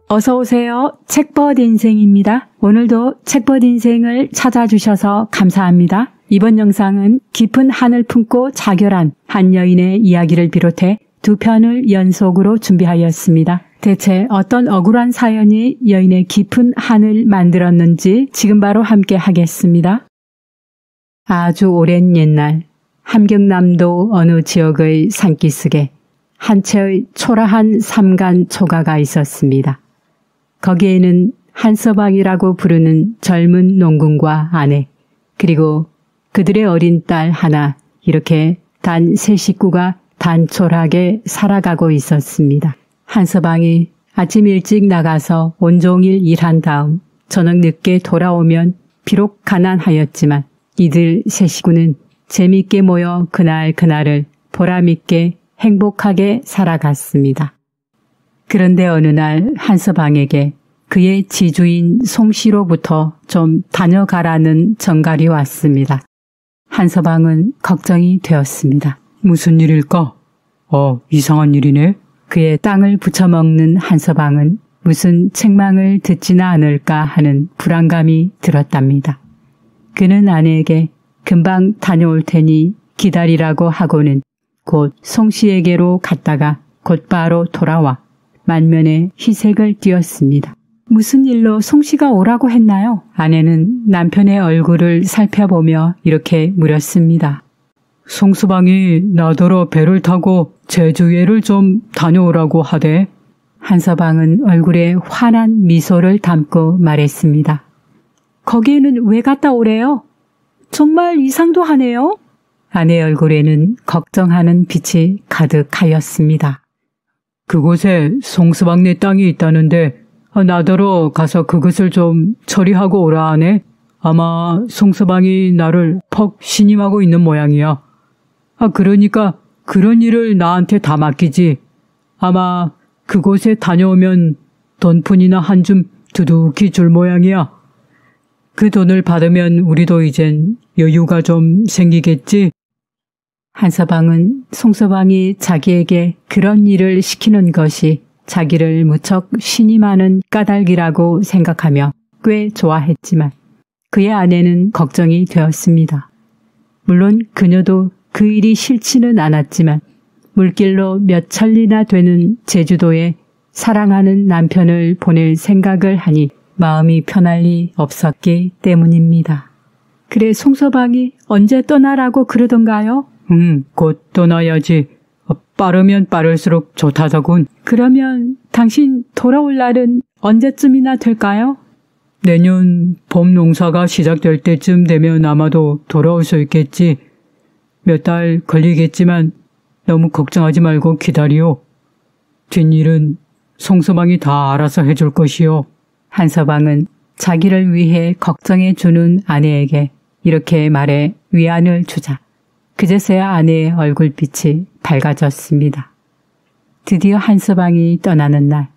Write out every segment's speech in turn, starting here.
어서 오세요. 책벗 인생입니다. 오늘도 책벗 인생을 찾아주셔서 감사합니다. 이번 영상은 깊은 한을 품고 자결한 한 여인의 이야기를 비롯해 두 편을 연속으로 준비하였습니다. 대체 어떤 억울한 사연이 여인의 깊은 한을 만들었는지 지금 바로 함께 하겠습니다. 아주 오랜 옛날 함경남도 어느 지역의 산기슭에 한 채의 초라한 삼간 초가가 있었습니다. 거기에는 한서방이라고 부르는 젊은 농군과 아내, 그리고 그들의 어린 딸 하나, 이렇게 단 세 식구가 단촐하게 살아가고 있었습니다. 한서방이 아침 일찍 나가서 온종일 일한 다음 저녁 늦게 돌아오면 비록 가난하였지만 이들 세 식구는 재미있게 모여 그날을 보람있게 행복하게 살아갔습니다. 그런데 어느 날 한서방에게 그의 지주인 송씨로부터 좀 다녀가라는 전갈이 왔습니다. 한서방은 걱정이 되었습니다. 무슨 일일까? 이상한 일이네. 그의 땅을 부쳐먹는 한서방은 무슨 책망을 듣지나 않을까 하는 불안감이 들었답니다. 그는 아내에게 금방 다녀올 테니 기다리라고 하고는 곧 송씨에게로 갔다가 곧바로 돌아와 만면에 희색을 띠었습니다. 무슨 일로 송씨가 오라고 했나요? 아내는 남편의 얼굴을 살펴보며 이렇게 물었습니다. 송서방이 나더러 배를 타고 제주에를 좀 다녀오라고 하대. 한서방은 얼굴에 환한 미소를 담고 말했습니다. 거기에는 왜 갔다 오래요? 정말 이상도 하네요. 아내 얼굴에는 걱정하는 빛이 가득하였습니다. 그곳에 송서방네 땅이 있다는데 나더러 가서 그것을 좀 처리하고 오라 하네. 아마 송서방이 나를 퍽 신임하고 있는 모양이야. 그러니까 그런 일을 나한테 다 맡기지. 아마 그곳에 다녀오면 돈푼이나 한 줌 두둑히 줄 모양이야. 그 돈을 받으면 우리도 이젠 여유가 좀 생기겠지. 한서방은 송서방이 자기에게 그런 일을 시키는 것이 자기를 무척 신임하는 까닭이라고 생각하며 꽤 좋아했지만 그의 아내는 걱정이 되었습니다. 물론 그녀도 그 일이 싫지는 않았지만 물길로 몇 천리나 되는 제주도에 사랑하는 남편을 보낼 생각을 하니 마음이 편할 리 없었기 때문입니다. 그래 송서방이 언제 떠나라고 그러던가요? 곧 떠나야지. 빠르면 빠를수록 좋다더군. 그러면 당신 돌아올 날은 언제쯤이나 될까요? 내년 봄 농사가 시작될 때쯤 되면 아마도 돌아올 수 있겠지. 몇 달 걸리겠지만 너무 걱정하지 말고 기다리오. 뒷일은 송서방이 다 알아서 해줄 것이오. 한서방은 자기를 위해 걱정해주는 아내에게 이렇게 말해 위안을 주자 그제서야 아내의 얼굴빛이 밝아졌습니다. 드디어 한서방이 떠나는 날,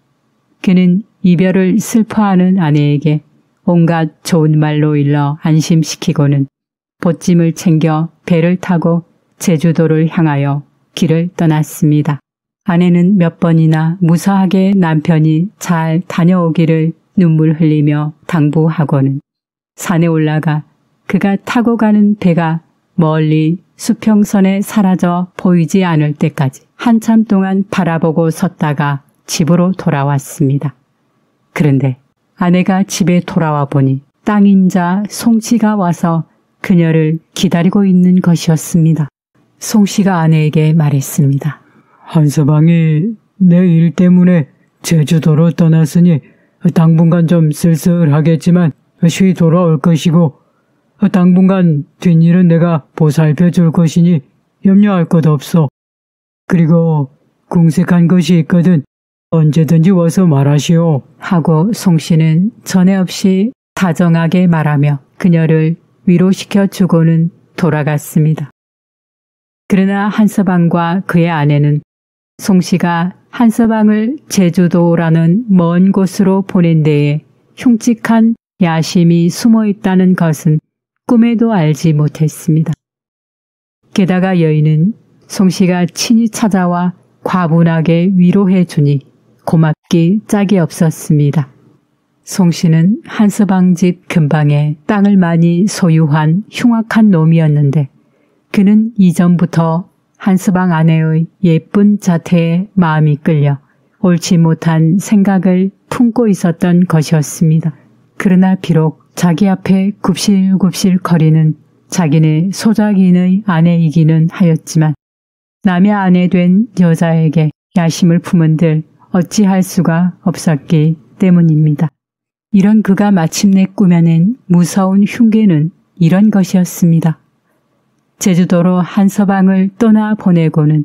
그는 이별을 슬퍼하는 아내에게 온갖 좋은 말로 일러 안심시키고는 보찜을 챙겨 배를 타고 제주도를 향하여 길을 떠났습니다. 아내는 몇 번이나 무사하게 남편이 잘 다녀오기를 눈물 흘리며 당부하고는 산에 올라가 그가 타고 가는 배가 멀리 수평선에 사라져 보이지 않을 때까지 한참 동안 바라보고 섰다가 집으로 돌아왔습니다. 그런데 아내가 집에 돌아와 보니 땅임자 송씨가 와서 그녀를 기다리고 있는 것이었습니다. 송씨가 아내에게 말했습니다. 한서방이 내 일 때문에 제주도로 떠났으니 당분간 좀 쓸쓸하겠지만 쉬 돌아올 것이고 당분간 뒷일은 내가 보살펴 줄 것이니 염려할 것 없어. 그리고 궁색한 것이 있거든 언제든지 와서 말하시오. 하고 송씨는 전에 없이 다정하게 말하며 그녀를 위로시켜 주고는 돌아갔습니다. 그러나 한서방과 그의 아내는 송씨가 한서방을 제주도라는 먼 곳으로 보낸 데에 흉측한 야심이 숨어 있다는 것은 꿈에도 알지 못했습니다. 게다가 여인은 송씨가 친히 찾아와 과분하게 위로해 주니 고맙기 짝이 없었습니다. 송 씨는 한서방 집 근방에 땅을 많이 소유한 흉악한 놈이었는데 그는 이전부터 한서방 아내의 예쁜 자태에 마음이 끌려 옳지 못한 생각을 품고 있었던 것이었습니다. 그러나 비록 자기 앞에 굽실굽실 거리는 자기네 소작인의 아내이기는 하였지만 남의 아내 된 여자에게 야심을 품은들 어찌할 수가 없었기 때문입니다. 이런 그가 마침내 꾸며낸 무서운 흉계는 이런 것이었습니다. 제주도로 한서방을 떠나보내고는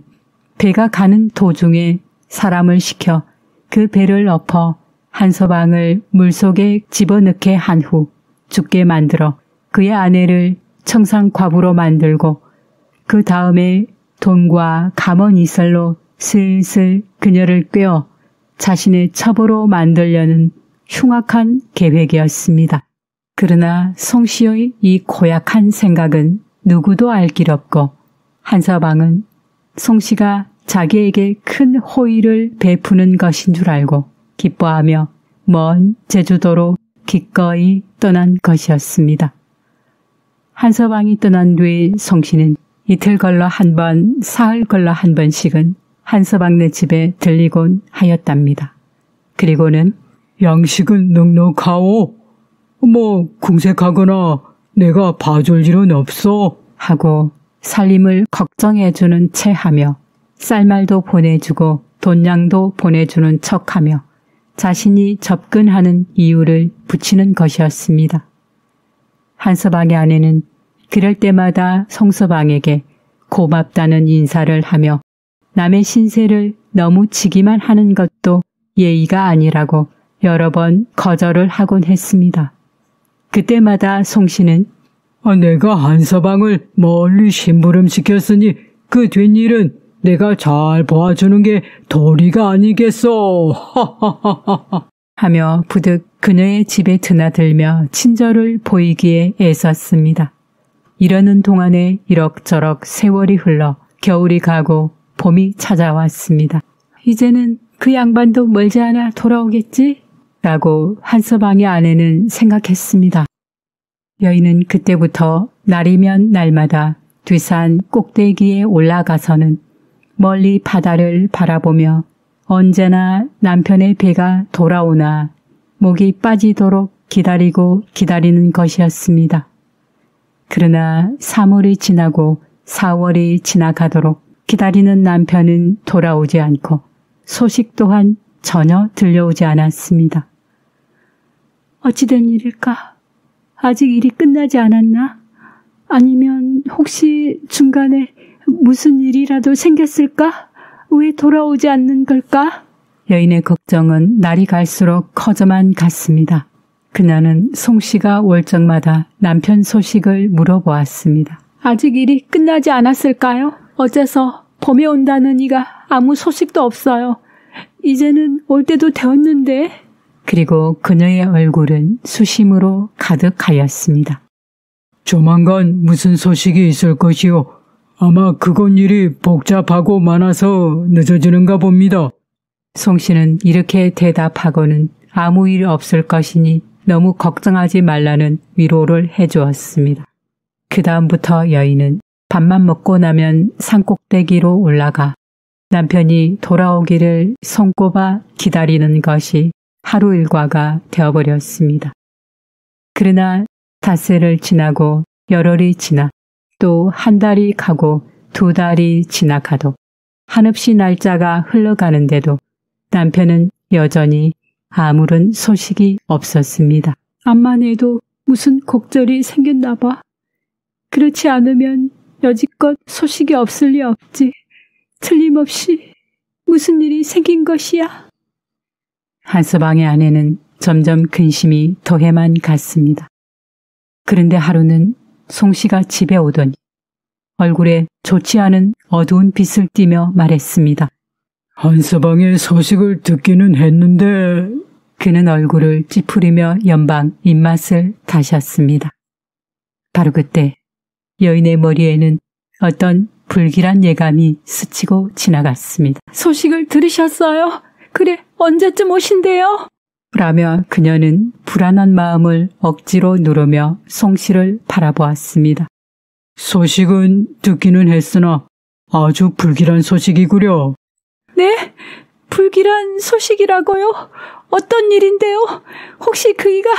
배가 가는 도중에 사람을 시켜 그 배를 엎어 한서방을 물속에 집어넣게 한 후 죽게 만들어 그의 아내를 청상과부로 만들고 그 다음에 돈과 감원 이설로 슬슬 그녀를 꿰어 자신의 첩으로 만들려는 흉악한 계획이었습니다. 그러나 송 씨의 이 고약한 생각은 누구도 알 길 없고 한서방은 송 씨가 자기에게 큰 호의를 베푸는 것인 줄 알고 기뻐하며 먼 제주도로 기꺼이 떠난 것이었습니다. 한서방이 떠난 뒤 송 씨는 이틀 걸러 한 번, 사흘 걸러 한 번씩은 한서방네 집에 들리곤 하였답니다. 그리고는 양식은 넉넉하오. 뭐 궁색하거나 내가 봐줄 일은 없어 하고 살림을 걱정해주는 체하며 쌀말도 보내주고 돈량도 보내주는 척하며 자신이 접근하는 이유를 붙이는 것이었습니다. 한서방의 아내는 그럴 때마다 송서방에게 고맙다는 인사를 하며 남의 신세를 너무 지기만 하는 것도 예의가 아니라고 여러 번 거절을 하곤 했습니다. 그때마다 송 씨는 내가 한서방을 멀리 심부름시켰으니 그 뒷일은 내가 잘 보아주는 게 도리가 아니겠소. 하하하하 하며 부득 그녀의 집에 드나들며 친절을 보이기에 애썼습니다. 이러는 동안에 이럭저럭 세월이 흘러 겨울이 가고 봄이 찾아왔습니다. 이제는 그 양반도 멀지 않아 돌아오겠지? 라고 한서방의 아내는 생각했습니다. 여인은 그때부터 날이면 날마다 뒤산 꼭대기에 올라가서는 멀리 바다를 바라보며 언제나 남편의 배가 돌아오나 목이 빠지도록 기다리고 기다리는 것이었습니다. 그러나 3월이 지나고 4월이 지나가도록 기다리는 남편은 돌아오지 않고 소식 또한 전혀 들려오지 않았습니다. 어찌된 일일까? 아직 일이 끝나지 않았나? 아니면 혹시 중간에 무슨 일이라도 생겼을까? 왜 돌아오지 않는 걸까? 여인의 걱정은 날이 갈수록 커져만 갔습니다. 그녀는 송 씨가 올 적마다 남편 소식을 물어보았습니다. 아직 일이 끝나지 않았을까요? 어째서 봄에 온다는 이가 아무 소식도 없어요. 이제는 올 때도 되었는데. 그리고 그녀의 얼굴은 수심으로 가득하였습니다. 조만간 무슨 소식이 있을 것이오. 아마 그건 일이 복잡하고 많아서 늦어지는가 봅니다. 송 씨는 이렇게 대답하고는 아무 일 없을 것이니 너무 걱정하지 말라는 위로를 해주었습니다. 그 다음부터 여인은 밥만 먹고 나면 산꼭대기로 올라가 남편이 돌아오기를 손꼽아 기다리는 것이 하루 일과가 되어버렸습니다. 그러나 닷새를 지나고 열흘이 지나 또 한 달이 가고 2달이 지나가도 한없이 날짜가 흘러가는데도 남편은 여전히 아무런 소식이 없었습니다. 암만 해도 무슨 곡절이 생겼나 봐. 그렇지 않으면 여지껏 소식이 없을 리 없지. 틀림없이 무슨 일이 생긴 것이야. 한서방의 아내는 점점 근심이 더해만 갔습니다. 그런데 하루는 송 씨가 집에 오더니 얼굴에 좋지 않은 어두운 빛을 띠며 말했습니다. 한서방의 소식을 듣기는 했는데. 그는 얼굴을 찌푸리며 연방 입맛을 다셨습니다. 바로 그때 여인의 머리에는 어떤 불길한 예감이 스치고 지나갔습니다. 소식을 들으셨어요? 그래, 언제쯤 오신대요? 라며 그녀는 불안한 마음을 억지로 누르며 송 씨를 바라보았습니다. 소식은 듣기는 했으나 아주 불길한 소식이구려. 네? 불길한 소식이라고요? 어떤 일인데요? 혹시 그이가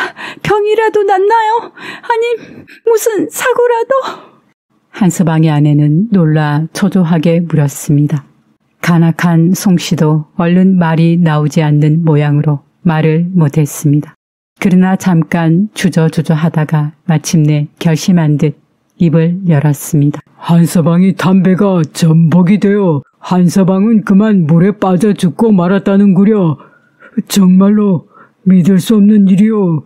병이라도 났나요? 아님 무슨 사고라도? 한서방의 아내는 놀라 초조하게 물었습니다. 간악한 송 씨도 얼른 말이 나오지 않는 모양으로 말을 못했습니다. 그러나 잠깐 주저주저하다가 마침내 결심한 듯 입을 열었습니다. 한서방이 담배가 전복이 되어 한서방은 그만 물에 빠져 죽고 말았다는구려. 정말로 믿을 수 없는 일이오.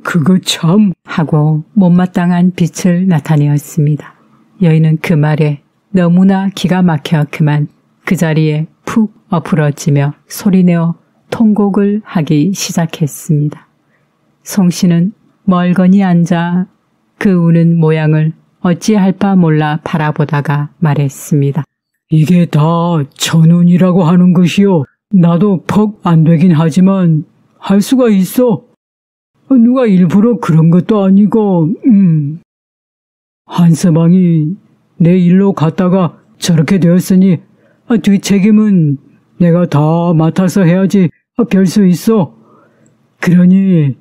그거 참. 하고 못마땅한 빛을 나타내었습니다. 여인은 그 말에 너무나 기가 막혀 그만 그 자리에 푹 엎으러지며 소리내어 통곡을 하기 시작했습니다. 송 씨는 멀거니 앉아 그 우는 모양을 어찌할 바 몰라 바라보다가 말했습니다. 이게 다 천운이라고 하는 것이요. 나도 퍽 안 되긴 하지만 할 수가 있어. 누가 일부러 그런 것도 아니고 한서방이 내 일로 갔다가 저렇게 되었으니 뒷책임은 내가 다 맡아서 해야지 별 수 있어. 그러니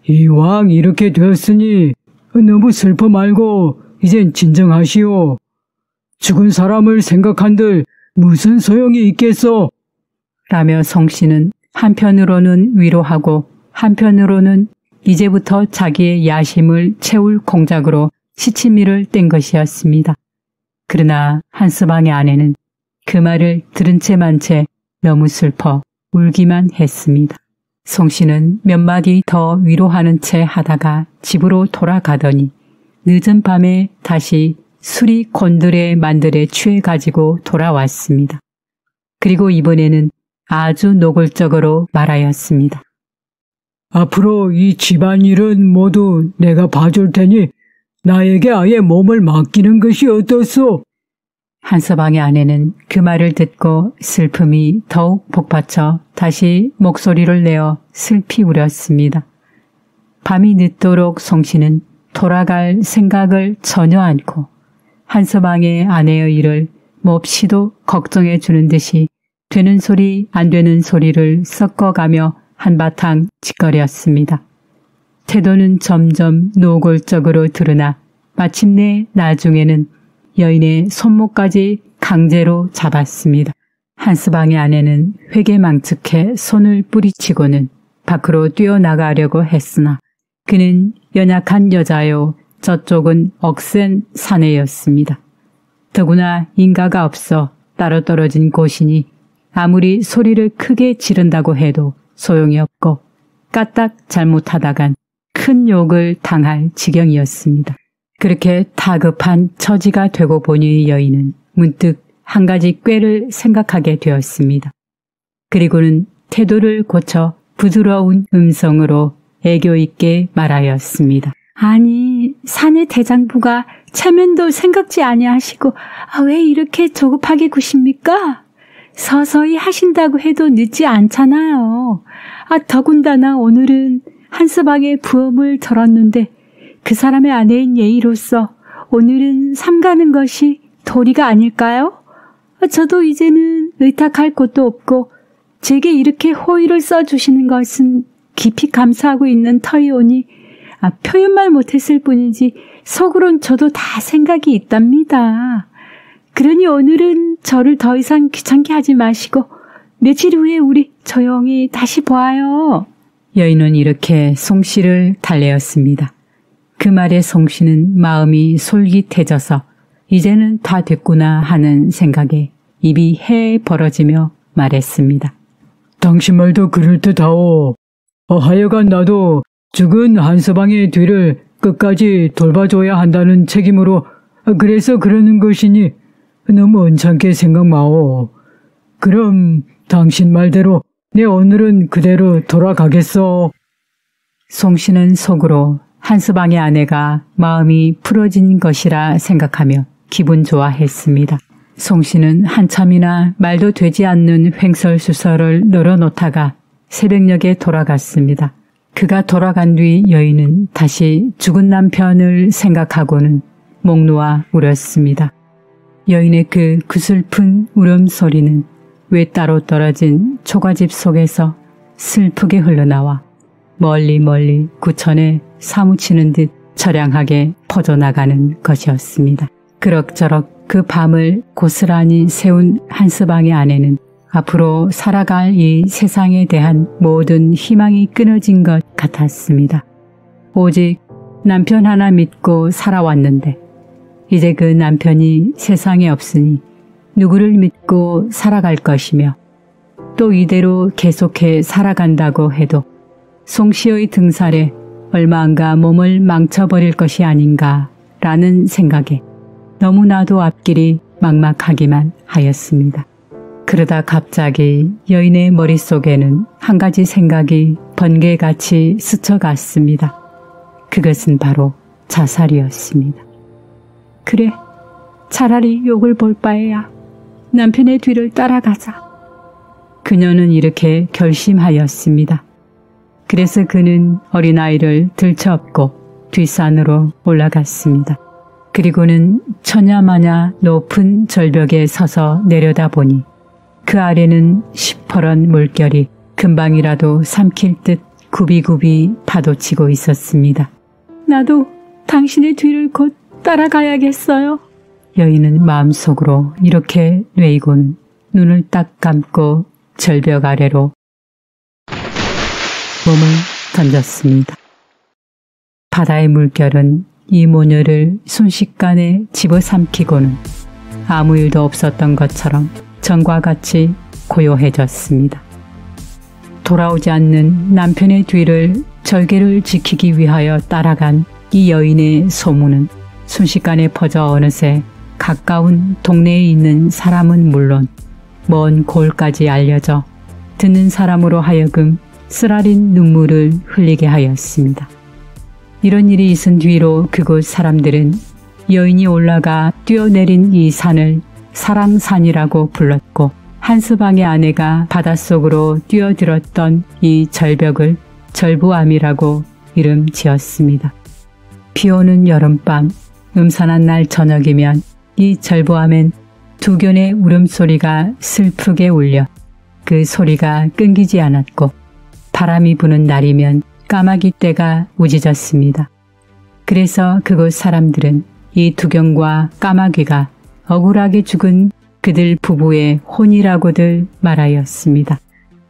이왕 이렇게 되었으니 너무 슬퍼 말고 이젠 진정하시오. 죽은 사람을 생각한들 무슨 소용이 있겠어? 라며 송 씨는 한편으로는 위로하고 한편으로는 이제부터 자기의 야심을 채울 공작으로 시치미를 뗀 것이었습니다. 그러나 한서방의 아내는 그 말을 들은 채 만 채 너무 슬퍼 울기만 했습니다. 송 씨는 몇 마디 더 위로하는 채 하다가 집으로 돌아가더니 늦은 밤에 다시 술이 곤드레 만드레 취해 가지고 돌아왔습니다. 그리고 이번에는 아주 노골적으로 말하였습니다. 앞으로 이 집안일은 모두 내가 봐줄 테니 나에게 아예 몸을 맡기는 것이 어떻소? 한서방의 아내는 그 말을 듣고 슬픔이 더욱 복받쳐 다시 목소리를 내어 슬피 울었습니다. 밤이 늦도록 송 씨는 돌아갈 생각을 전혀 않고 한서방의 아내의 일을 몹시도 걱정해 주는 듯이 되는 소리 안 되는 소리를 섞어가며 한바탕 짓거렸습니다. 태도는 점점 노골적으로 드러나 마침내 나중에는 여인의 손목까지 강제로 잡았습니다. 한서방의 아내는 회개망측해 손을 뿌리치고는 밖으로 뛰어나가려고 했으나 그는 연약한 여자요 저쪽은 억센 사내였습니다. 더구나 인가가 없어 따로 떨어진 곳이니 아무리 소리를 크게 지른다고 해도 소용이 없고 까딱 잘못하다간 큰 욕을 당할 지경이었습니다. 그렇게 다급한 처지가 되고 보니 여인은 문득 한 가지 꾀를 생각하게 되었습니다. 그리고는 태도를 고쳐 부드러운 음성으로 애교 있게 말하였습니다. 아니, 사내 대장부가 체면도 생각지 아니하시고 왜 이렇게 조급하게 구십니까? 서서히 하신다고 해도 늦지 않잖아요. 더군다나 오늘은 한서방의 부엄을 들었는데 그 사람의 아내인 예의로서 오늘은 삼가는 것이 도리가 아닐까요? 저도 이제는 의탁할 곳도 없고 제게 이렇게 호의를 써주시는 것은 깊이 감사하고 있는 터이오니 표현만 못했을 뿐이지 속으론 저도 다 생각이 있답니다. 그러니 오늘은 저를 더 이상 귀찮게 하지 마시고 며칠 후에 우리 조용히 다시 보아요. 여인은 이렇게 송 씨를 달래었습니다. 그 말에 송 씨는 마음이 솔깃해져서 이제는 다 됐구나 하는 생각에 입이 해 벌어지며 말했습니다. 당신 말도 그럴듯하오. 하여간 나도 죽은 한서방의 뒤를 끝까지 돌봐줘야 한다는 책임으로 그래서 그러는 것이니 너무 언짢게 생각 마오. 그럼 당신 말대로 내 오늘은 그대로 돌아가겠소. 송 씨는 속으로 한서방의 아내가 마음이 풀어진 것이라 생각하며 기분 좋아했습니다. 송 씨는 한참이나 말도 되지 않는 횡설수설을 늘어놓다가 새벽녘에 돌아갔습니다. 그가 돌아간 뒤 여인은 다시 죽은 남편을 생각하고는 목 놓아 울었습니다. 여인의 그 구슬픈 울음소리는 왜 따로 떨어진 초가집 속에서 슬프게 흘러나와 멀리 멀리 구천에 사무치는 듯 처량하게 퍼져나가는 것이었습니다. 그럭저럭 그 밤을 고스란히 세운 한스방의 아내는 앞으로 살아갈 이 세상에 대한 모든 희망이 끊어진 것 같았습니다. 오직 남편 하나 믿고 살아왔는데 이제 그 남편이 세상에 없으니 누구를 믿고 살아갈 것이며 또 이대로 계속해 살아간다고 해도 송씨의 등살에 얼마 안가 몸을 망쳐버릴 것이 아닌가라는 생각에 너무나도 앞길이 막막하기만 하였습니다. 그러다 갑자기 여인의 머릿속에는 한 가지 생각이 번개같이 스쳐갔습니다. 그것은 바로 자살이었습니다. 그래, 차라리 욕을 볼 바에야 남편의 뒤를 따라가자. 그녀는 이렇게 결심하였습니다. 그래서 그는 어린아이를 들쳐업고 뒷산으로 올라갔습니다. 그리고는 천야마냐 높은 절벽에 서서 내려다보니 그 아래는 시퍼런 물결이 금방이라도 삼킬 듯 굽이굽이 파도치고 있었습니다. 나도 당신의 뒤를 곧 따라가야겠어요. 여인은 마음속으로 이렇게 뇌이고는 눈을 딱 감고 절벽 아래로 몸을 던졌습니다. 바다의 물결은 이 모녀를 순식간에 집어삼키고는 아무 일도 없었던 것처럼 전과 같이 고요해졌습니다. 돌아오지 않는 남편의 뒤를 절개를 지키기 위하여 따라간 이 여인의 소문은 순식간에 퍼져 어느새 가까운 동네에 있는 사람은 물론 먼 골까지 알려져 듣는 사람으로 하여금 쓰라린 눈물을 흘리게 하였습니다. 이런 일이 있은 뒤로 그곳 사람들은 여인이 올라가 뛰어내린 이 산을 사랑산이라고 불렀고 한스방의 아내가 바닷속으로 뛰어들었던 이 절벽을 절부암이라고 이름 지었습니다. 비오는 여름밤 음산한 날 저녁이면 이 절부암엔 두견의 울음소리가 슬프게 울려 그 소리가 끊기지 않았고 바람이 부는 날이면 까마귀 떼가 우짖었습니다. 그래서 그곳 사람들은 이 두견과 까마귀가 억울하게 죽은 그들 부부의 혼이라고들 말하였습니다.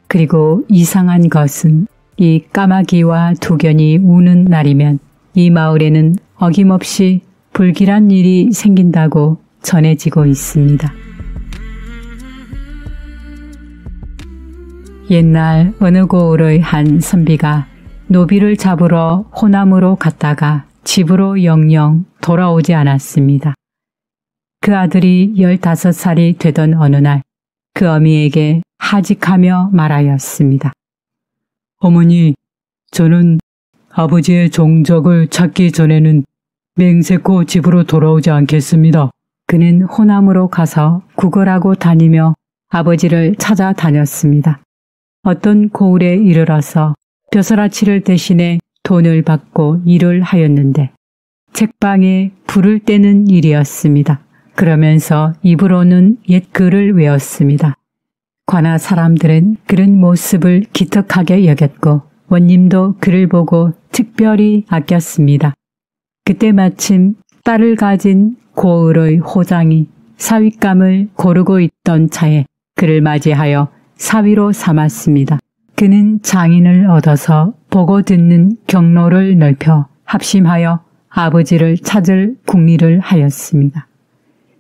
그리고 이상한 것은 이 까마귀와 두견이 우는 날이면 이 마을에는 어김없이 불길한 일이 생긴다고 전해지고 있습니다. 옛날 어느 고을의 한 선비가 노비를 잡으러 호남으로 갔다가 집으로 영영 돌아오지 않았습니다. 그 아들이 15살이 되던 어느 날 그 어미에게 하직하며 말하였습니다. 어머니, 저는 아버지의 종적을 찾기 전에는 맹세코 집으로 돌아오지 않겠습니다. 그는 호남으로 가서 구걸하고 다니며 아버지를 찾아다녔습니다. 어떤 고을에 이르러서 벼슬아치를 대신해 돈을 받고 일을 하였는데 책방에 불을 떼는 일이었습니다. 그러면서 입으로는 옛 글을 외웠습니다. 관아 사람들은 그런 모습을 기특하게 여겼고 원님도 그를 보고 특별히 아꼈습니다. 그때 마침 딸을 가진 고을의 호장이 사윗감을 고르고 있던 차에 그를 맞이하여 사위로 삼았습니다. 그는 장인을 얻어서 보고 듣는 경로를 넓혀 합심하여 아버지를 찾을 궁리를 하였습니다.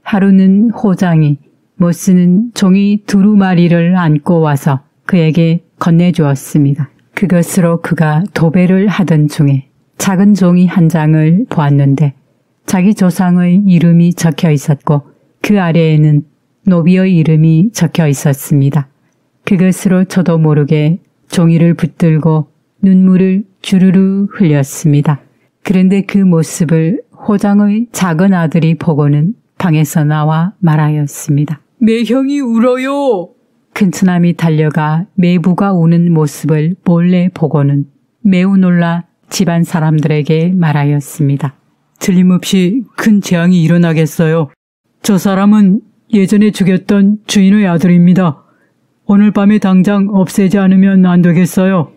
하루는 호장이 못쓰는 종이 두루마리를 안고 와서 그에게 건네주었습니다. 그것으로 그가 도배를 하던 중에 작은 종이 한 장을 보았는데 자기 조상의 이름이 적혀 있었고 그 아래에는 노비의 이름이 적혀 있었습니다. 그것으로 저도 모르게 종이를 붙들고 눈물을 주르르 흘렸습니다. 그런데 그 모습을 호장의 작은 아들이 보고는 방에서 나와 말하였습니다. 내 형이 울어요. 큰 처남이 달려가 매부가 우는 모습을 몰래 보고는 매우 놀라 집안 사람들에게 말하였습니다. 틀림없이 큰 재앙이 일어나겠어요. 저 사람은 예전에 죽였던 주인의 아들입니다. 오늘 밤에 당장 없애지 않으면 안 되겠어요.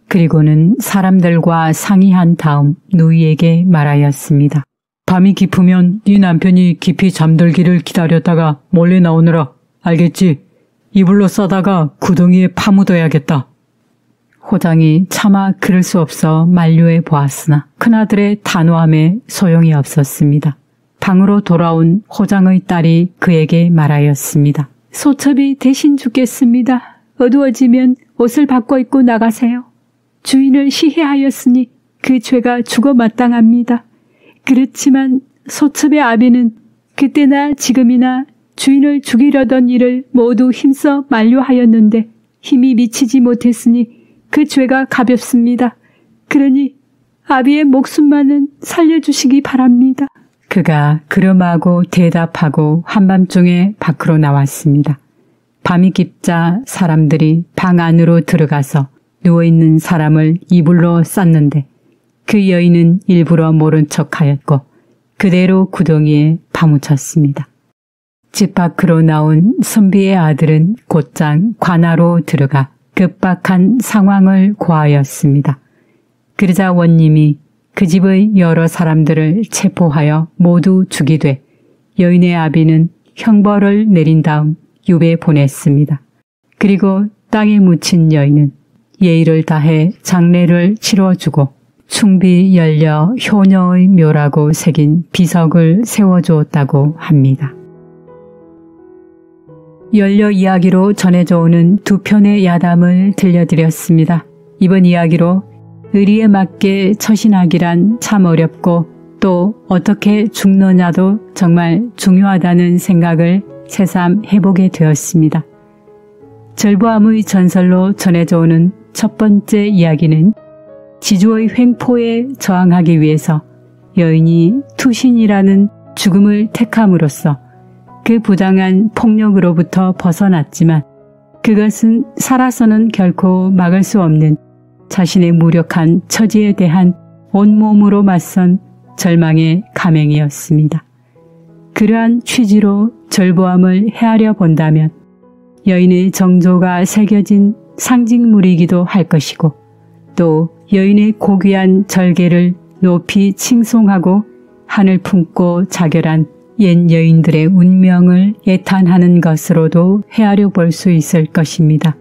그리고는 사람들과 상의한 다음 누이에게 말하였습니다. 밤이 깊으면 네 남편이 깊이 잠들기를 기다렸다가 몰래 나오느라. 알겠지? 이불로 싸다가 구덩이에 파묻어야겠다. 호장이 차마 그럴 수 없어 만류해 보았으나 큰아들의 단호함에 소용이 없었습니다. 방으로 돌아온 호장의 딸이 그에게 말하였습니다. 소첩이 대신 죽겠습니다. 어두워지면 옷을 바꿔 입고 나가세요. 주인을 시해하였으니 그 죄가 죽어 마땅합니다. 그렇지만 소첩의 아비는 그때나 지금이나 주인을 죽이려던 일을 모두 힘써 만류하였는데 힘이 미치지 못했으니 그 죄가 가볍습니다. 그러니 아비의 목숨만은 살려주시기 바랍니다. 그가 그럼하고 대답하고 한밤중에 밖으로 나왔습니다. 밤이 깊자 사람들이 방 안으로 들어가서 누워있는 사람을 이불로 쌌는데 그 여인은 일부러 모른 척하였고 그대로 구덩이에 파묻혔습니다. 집 밖으로 나온 선비의 아들은 곧장 관하로 들어가 급박한 상황을 고하였습니다. 그러자 원님이 그 집의 여러 사람들을 체포하여 모두 죽이되 여인의 아비는 형벌을 내린 다음 유배 보냈습니다. 그리고 땅에 묻힌 여인은 예의를 다해 장례를 치러주고 충비 열려 효녀의 묘라고 새긴 비석을 세워주었다고 합니다. 열려 이야기로 전해져 오는 두 편의 야담을 들려드렸습니다. 이번 이야기로 의리에 맞게 처신하기란 참 어렵고 또 어떻게 죽느냐도 정말 중요하다는 생각을 새삼 해보게 되었습니다. 절부암의 전설로 전해져 오는 첫 번째 이야기는 지주의 횡포에 저항하기 위해서 여인이 투신이라는 죽음을 택함으로써 그 부당한 폭력으로부터 벗어났지만 그것은 살아서는 결코 막을 수 없는 자신의 무력한 처지에 대한 온몸으로 맞선 절망의 감행이었습니다. 그러한 취지로 절보암을 헤아려 본다면 여인의 정조가 새겨진 상징물이기도 할 것이고 또 여인의 고귀한 절개를 높이 칭송하고 한을 품고 자결한 옛 여인들의 운명을 애탄하는 것으로도 헤아려 볼 수 있을 것입니다.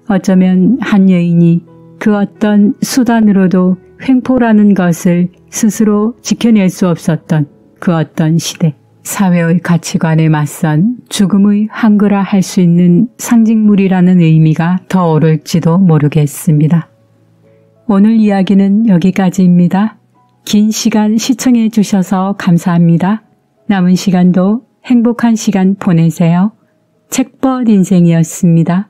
어쩌면 한 여인이 그 어떤 수단으로도 횡포라는 것을 스스로 지켜낼 수 없었던 그 어떤 시대, 사회의 가치관에 맞선 죽음의 한글화 할 수 있는 상징물이라는 의미가 더 옳을지도 모르겠습니다. 오늘 이야기는 여기까지입니다. 긴 시간 시청해 주셔서 감사합니다. 남은 시간도 행복한 시간 보내세요. 책벗 인생이었습니다.